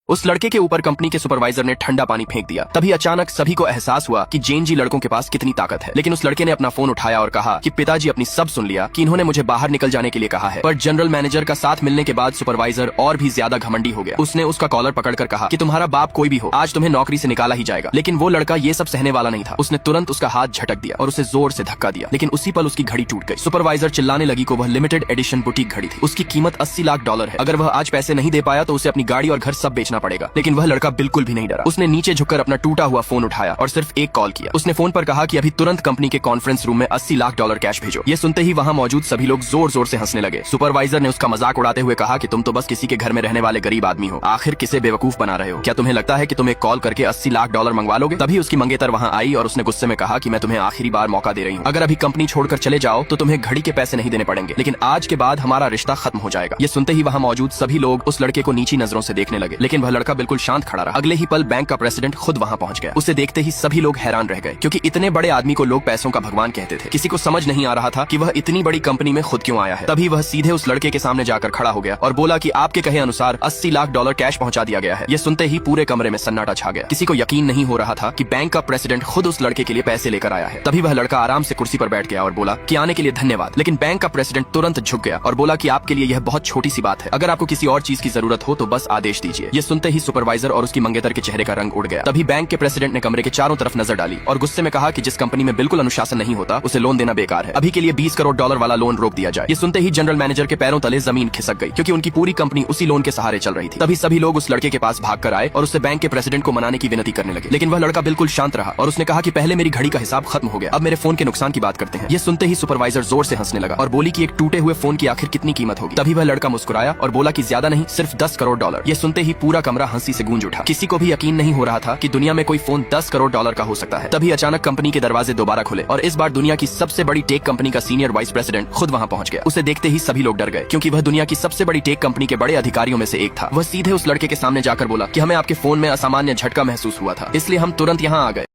उस लड़के के ऊपर कंपनी के सुपरवाइजर ने ठंडा पानी फेंक दिया। तभी अचानक सभी को एहसास हुआ कि जेन जी लड़कों के पास कितनी ताकत है। लेकिन उस लड़के ने अपना फोन उठाया और कहा कि पिताजी अपनी सब सुन लिया कि इन्होंने मुझे बाहर निकल जाने के लिए कहा है। पर जनरल मैनेजर का साथ मिलने के बाद सुपरवाइजर और भी ज्यादा घमंडी हो गया। उसने उसका कॉलर पकड़कर कहा कि तुम्हारा बाप कोई भी हो, आज तुम्हें नौकरी से निकाला ही जाएगा। लेकिन वो लड़का ये सब सहने वाला नहीं था। उसने तुरंत उसका हाथ झटक दिया और उसे जोर से धक्का दिया। लेकिन उसी पल उसकी घड़ी टूट गई। सुपरवाइजर चिल्लाने लगी को वह लिमिटेड एडिशन बुटीक घड़ी थी। उसकी कीमत $80 लाख है। अगर वह आज पैसे नहीं दे पाया तो उसे अपनी गाड़ी और घर सब बेचना पड़ेगा। लेकिन वह लड़का बिल्कुल भी नहीं डरा। उसने नीचे झुककर अपना टूटा हुआ फोन उठाया और सिर्फ एक कॉल किया। उसने फोन पर कहा कि अभी तुरंत कंपनी के कॉन्फ्रेंस रूम में $80 लाख कैश भेजो। ये सुनते ही वहाँ मौजूद सभी लोग जोर जोर से हंसने लगे। सुपरवाइजर ने उसका मजाक उड़ाते हुए कहा कि तुम तो बस किसी के घर में रहने वाले गरीब आदमी हो, आखिर किसे बेवकूफ बना रहे हो? क्या तुम्हें लगता है कि तुम एक कॉल करके $80 लाख मंगवा लोगे? तभी उसकी मंगेतर वहाँ आई और उसने गुस्से में कहा कि मैं तुम्हें आखिरी बार मौका दे रही हूँ। अगर अभी कंपनी छोड़कर चले जाओ तो तुम्हें घड़ी के पैसे नहीं देने पड़ेंगे, लेकिन आज के बाद हमारा रिश्ता खत्म हो जाएगा। ये सुनते ही वहाँ मौजूद सभी लोग उस लड़के को नीची नजरों से देखने लगे। लेकिन वह लड़का बिल्कुल शांत खड़ा रहा। अगले ही पल बैंक का प्रेसिडेंट खुद वहाँ पहुंच गया। उसे देखते ही सभी लोग हैरान रह गए, क्योंकि इतने बड़े आदमी को लोग पैसों का भगवान कहते थे। किसी को समझ नहीं आ रहा था कि वह इतनी बड़ी कंपनी में खुद क्यों आया है। तभी वह सीधे उस लड़के के सामने जाकर खड़ा हो गया और बोला कि आपके कहे अनुसार $80 लाख कैश पहुंचा दिया गया है। ये सुनते ही पूरे कमरे में सन्नाटा छा गया। किसी को यकीन नहीं हो रहा था कि बैंक का प्रेसिडेंट खुद उस लड़के के लिए पैसे लेकर आया है। तभी वह लड़का आराम से कुर्सी पर बैठ गया और बोला कि आने के लिए धन्यवाद। लेकिन बैंक का प्रेसिडेंट तुरंत झुक गया और बोला कि आपके लिए यह बहुत छोटी सी बात है, अगर आपको किसी और चीज की जरूरत हो तो बस आदेश दीजिए। ये सुनते ही सुपरवाइजर और उसकी मंगेतर के चेहरे का रंग उड़ गया। तभी बैंक के प्रेसिडेंट ने कमरे के चारों तरफ नजर डाली और गुस्से में कहा कि जिस कंपनी में बिल्कुल अनुशासन नहीं होता उसे लोन देना बेकार है। अभी के लिए $20 करोड़ वाला लोन रोक दिया जाए। ये सुनते ही जनरल मैनेजर के पैरों तले जमीन खिसक गई, क्योंकि उनकी पूरी कंपनी उसी लोन के सहारे चल रही थी। तभी सभी लोग उस लड़के के पास भागकर आए और उससे बैंक के प्रेसिडेंट को मनाने की विनती करने लगे। लेकिन वह लड़का बिल्कुल शांत रहा और उसने कहा कि पहले मेरी घड़ी का हिसाब खत्म हो गया, अब मेरे फोन के नुकसान की बात करते हैं। ये सुनते ही सुपरवाइजर जोर से हंसने लगा और बोली कि एक टूटे हुए फोन की आखिर कितनी कीमत होगी। तभी वह लड़का मुस्कुराया और बोला कि ज्यादा नहीं, सिर्फ $10 करोड़। ये सुनते ही पूरा कमरा हंसी से गूंज उठा। किसी को भी यकीन नहीं हो रहा था कि दुनिया में कोई फोन $10 करोड़ का हो सकता है। तभी अचानक कंपनी के दरवाजे दोबारा खुले और इस बार दुनिया की सबसे बड़ी टेक कंपनी का सीनियर वाइस प्रेसिडेंट खुद वहां पहुंच गया। उसे देखते ही सभी लोग डर गए, क्योंकि वह दुनिया की सबसे बड़ी टेक कंपनी के बड़े अधिकारियों में से एक था। वह सीधे उस लड़के के सामने जाकर बोला कि हमें आपके फोन में असामान्य झटका महसूस हुआ था, इसलिए हम तुरंत यहाँ आ गए।